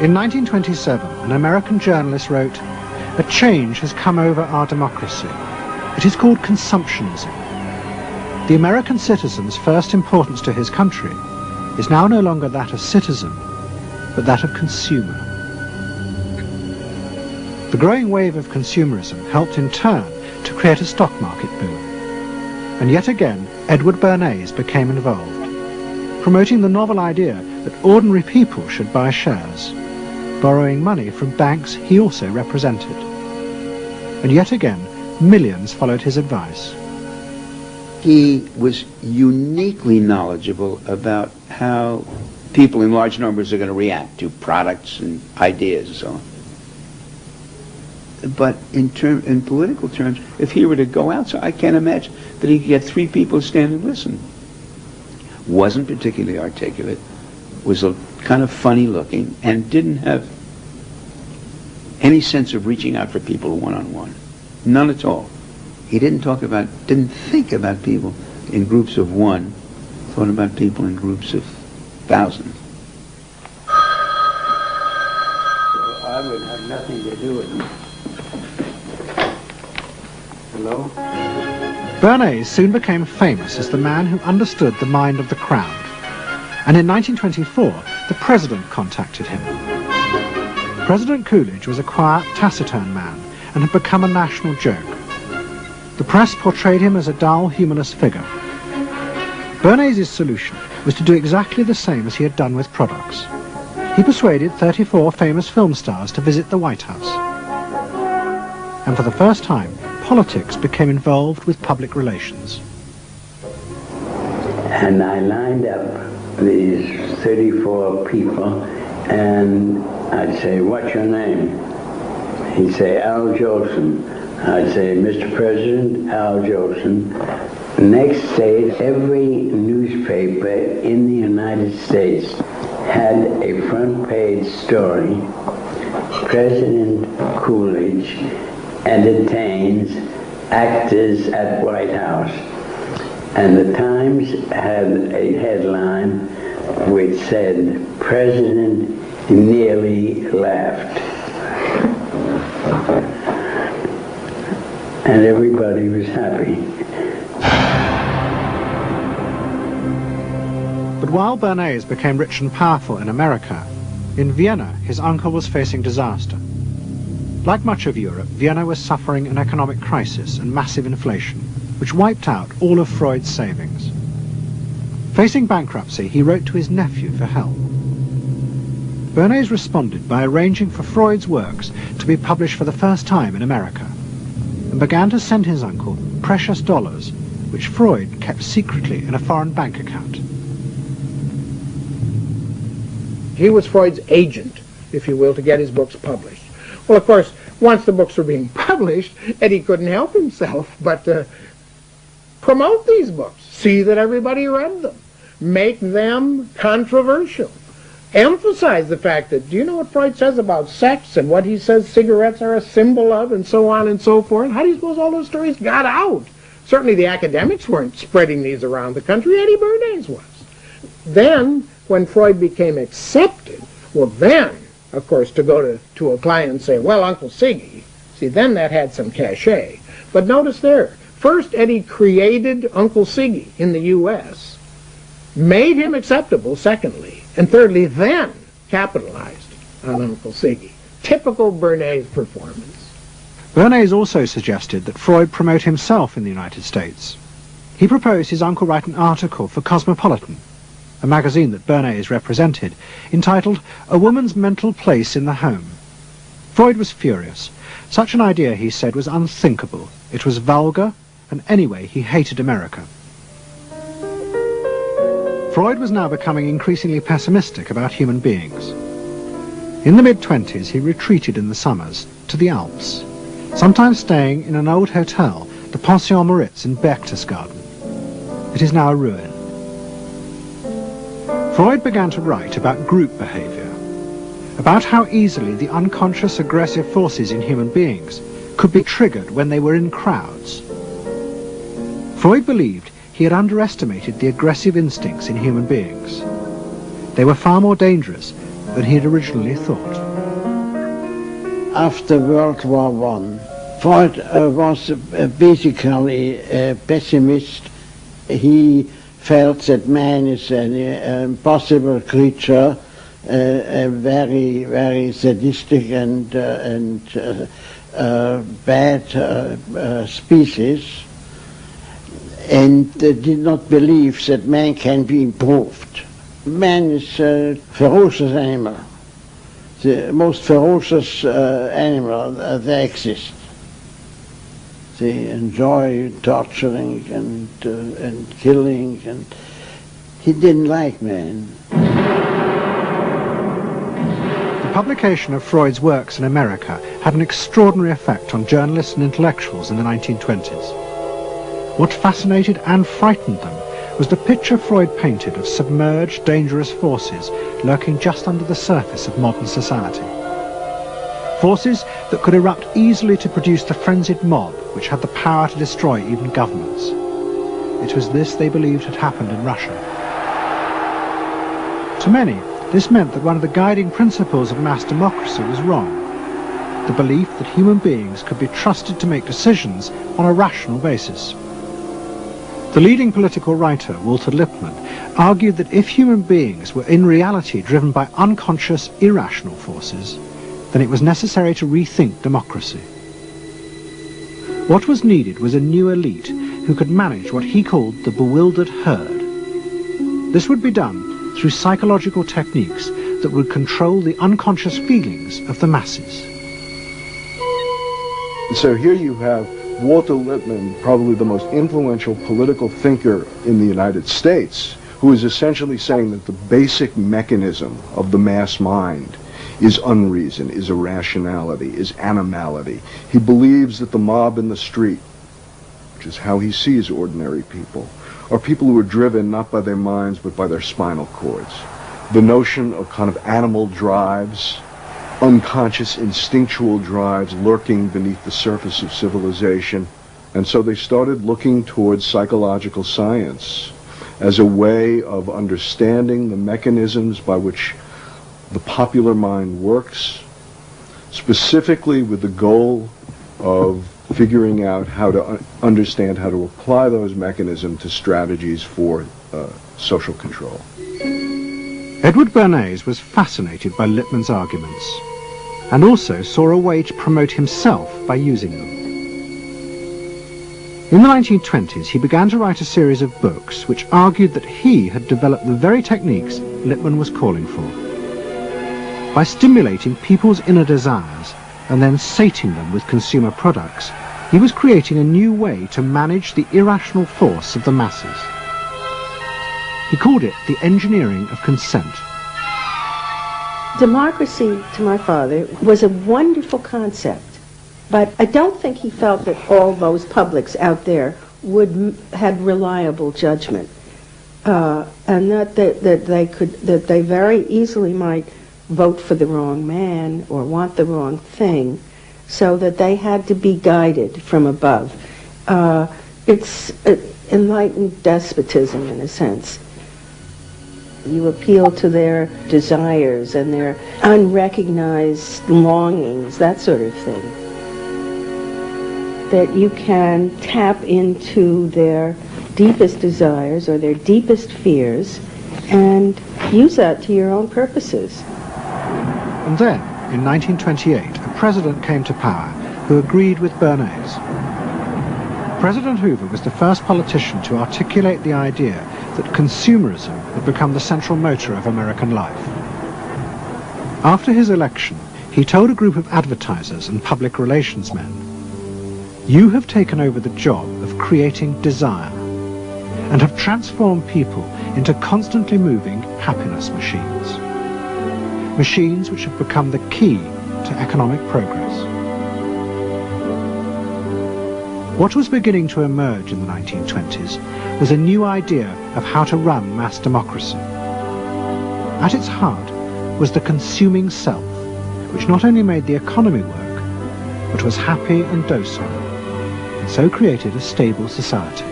In 1927, an American journalist wrote, "A change has come over our democracy. It is called consumptionism. The American citizen's first importance to his country is now no longer that of citizen, but that of consumer." The growing wave of consumerism helped in turn to create a stock market boom. And yet again, Edward Bernays became involved, promoting the novel idea that ordinary people should buy shares, borrowing money from banks he also represented. And yet again, millions followed his advice. He was uniquely knowledgeable about how people in large numbers are going to react to products and ideas and so on. But in political terms, if he were to go out, so I can't imagine that he could get 3 people to stand and listen. Wasn't particularly articulate, was a kind of funny looking, and didn't have any sense of reaching out for people one-on-one. None at all. He didn't think about people in groups of one, thought about people in groups of thousands. So I would have nothing to do with him. Hello? Bernays soon became famous as the man who understood the mind of the crowd. And in 1924, the president contacted him. President Coolidge was a quiet, taciturn man and had become a national joke. The press portrayed him as a dull, humorless figure. Bernays' solution was to do exactly the same as he had done with products. He persuaded 34 famous film stars to visit the White House. And for the first time, politics became involved with public relations. And I lined up these 34 people, and I'd say, "What's your name?" He'd say, "Al Jolson." I'd say, "Mr. President, Al Jolson." Next day, every newspaper in the United States had a front page story. President Coolidge entertains actors at White House. And the Times had a headline which said, "President nearly laughed." And everybody was happy. But while Bernays became rich and powerful in America, in Vienna his uncle was facing disaster. Like much of Europe, Vienna was suffering an economic crisis and massive inflation, which wiped out all of Freud's savings. Facing bankruptcy, he wrote to his nephew for help. Bernays responded by arranging for Freud's works to be published for the first time in America, and began to send his uncle precious dollars, which Freud kept secretly in a foreign bank account. He was Freud's agent, if you will, to get his books published. Well, of course, once the books were being published, Eddie couldn't help himself but promote these books, see that everybody read them, make them controversial, emphasize the fact that, do you know what Freud says about sex and what he says cigarettes are a symbol of, and so on and so forth? How do you suppose all those stories got out? Certainly the academics weren't spreading these around the country. Eddie Bernays was. Then, when Freud became accepted, well then, of course, to go to a client and say, "Well, Uncle Siggy," see, then that had some cachet. But notice there, first Eddie created Uncle Siggy in the U.S., made him acceptable, secondly, and thirdly, then capitalized on Uncle Siggy. Typical Bernays performance. Bernays also suggested that Freud promote himself in the United States. He proposed his uncle write an article for Cosmopolitan, a magazine that Bernays represented, entitled "A Woman's Mental Place in the Home." Freud was furious. Such an idea, he said, was unthinkable. It was vulgar, and anyway, he hated America. Freud was now becoming increasingly pessimistic about human beings. In the mid-20s, he retreated in the summers to the Alps, sometimes staying in an old hotel, the Pension Moritz in Berchtesgaden. It is now a ruin. Freud began to write about group behavior, about how easily the unconscious aggressive forces in human beings could be triggered when they were in crowds. Freud believed he had underestimated the aggressive instincts in human beings. They were far more dangerous than he had originally thought. After World War I, Freud was basically a pessimist. He felt that man is an impossible creature, a very, very sadistic and bad species, and did not believe that man can be improved. Man is a ferocious animal, the most ferocious animal that exists. They enjoy torturing and killing, and he didn't like man. The publication of Freud's works in America had an extraordinary effect on journalists and intellectuals in the 1920s. What fascinated and frightened them was the picture Freud painted of submerged, dangerous forces lurking just under the surface of modern society. Forces that could erupt easily to produce the frenzied mob which had the power to destroy even governments. It was this they believed had happened in Russia. To many, this meant that one of the guiding principles of mass democracy was wrong. The belief that human beings could be trusted to make decisions on a rational basis. The leading political writer, Walter Lippmann, argued that if human beings were in reality driven by unconscious, irrational forces, then it was necessary to rethink democracy. What was needed was a new elite who could manage what he called the bewildered herd. This would be done through psychological techniques that would control the unconscious feelings of the masses. So here you have Walter Lippmann, probably the most influential political thinker in the United States, who is essentially saying that the basic mechanism of the mass mind is unreason, is irrationality, is animality. He believes that the mob in the street, which is how he sees ordinary people, are people who are driven not by their minds but by their spinal cords. The notion of kind of animal drives, unconscious instinctual drives lurking beneath the surface of civilization. And so they started looking towards psychological science as a way of understanding the mechanisms by which the popular mind works, specifically with the goal of figuring out how to understand how to apply those mechanisms to strategies for social control. Edward Bernays was fascinated by Lippmann's arguments, and also saw a way to promote himself by using them. In the 1920s, he began to write a series of books which argued that he had developed the very techniques Lippmann was calling for. By stimulating people's inner desires and then sating them with consumer products, he was creating a new way to manage the irrational force of the masses. He called it the engineering of consent. Democracy, to my father, was a wonderful concept, but I don't think he felt that all those publics out there had reliable judgment, and that they very easily might vote for the wrong man or want the wrong thing, so that they had to be guided from above. It's enlightened despotism in a sense. You appeal to their desires and their unrecognized longings, that sort of thing. That you can tap into their deepest desires or their deepest fears and use that to your own purposes. And then, in 1928, a president came to power who agreed with Bernays. President Hoover was the first politician to articulate the idea that consumerism had become the central motor of American life. After his election, he told a group of advertisers and public relations men, "You have taken over the job of creating desire and have transformed people into constantly moving happiness machines. Machines which have become the key to economic progress." What was beginning to emerge in the 1920s was a new idea of how to run mass democracy. At its heart was the consuming self, which not only made the economy work, but was happy and docile, and so created a stable society.